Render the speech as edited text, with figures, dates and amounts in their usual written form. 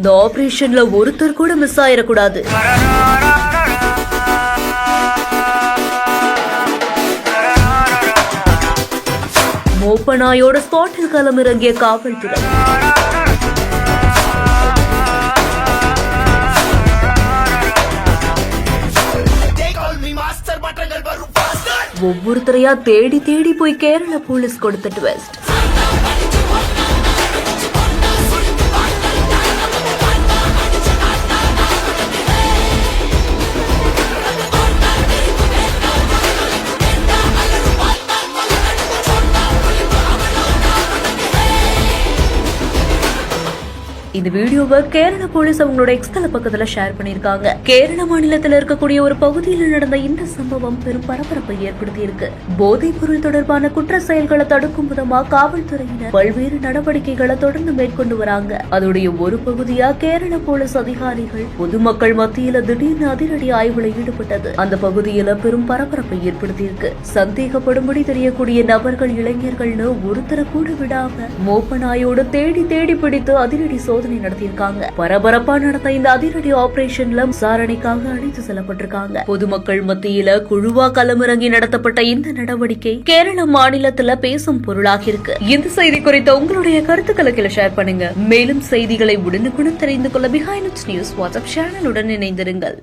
இந்த ஆபரேஷன்ல ஒருத்தர் கூட மிஸ் ஆயிடக்கூடாது. மோப்ப நாயோட ஸ்பாட்டில் களமிறங்கிய காவல்துறை. ஒவ்வொருத்தரையா தேடி தேடி போய் கேரள போலீஸ் கொடுத்த ட்விஸ்ட். இந்த வீடியோவை கேரள போலீஸ் அவங்களோட எக்ஸ்தல பக்கத்துல ஷேர் பண்ணிருக்காங்க. கேரள மாநிலத்தில் இருக்கக்கூடிய ஒரு பகுதியில் நடந்த இந்த சம்பவம் பெரும் பரபரப்பை ஏற்படுத்தி இருக்கு. போதைப் பொருள் தொடர்பான குற்ற செயல்களை தடுக்கும் விதமா காவல்துறையினர் பல்வேறு நடவடிக்கைகளை தொடர்ந்து மேற்கொண்டு வராங்க. அதோடைய ஒரு பகுதியா கேரள போலீஸ் அதிகாரிகள் பொதுமக்கள் மத்தியில திடீர்னு அதிரடி ஆய்வுல ஈடுபட்டது அந்த பகுதியில பெரும் பரபரப்பை ஏற்படுத்தி இருக்கு. சந்தேகப்படும்படி தெரியக்கூடிய நபர்கள் இளைஞர்கள்னு ஒருத்தரை கூட விடாம மோப்ப நாயோடு தேடி தேடி பிடித்து அதிரடி சோதனை நடத்தியிருக்காங்க. பரபரப்பா நடந்த இந்த அதிரடி ஆபரேஷன்ல விசாரணைக்காக அழைத்து செல்லப்பட்டிருக்காங்க. பொதுமக்கள் மத்தியில குழுவா களமிறங்கி நடத்தப்பட்ட இந்த நடவடிக்கை கேரள மாநிலத்துல பேசும் பொருளாக இருக்கு. இந்த செய்தி குறித்த உங்களுடைய கருத்துக்களை கீழே ஷேர் பண்ணுங்க. மேலும் செய்திகளை உடனுக்குடன் தெரிந்து கொள்ள பிஹைண்ட் நியூஸ் வாட்ஸ்அப் சேனலுடன் இணைந்திருங்கள்.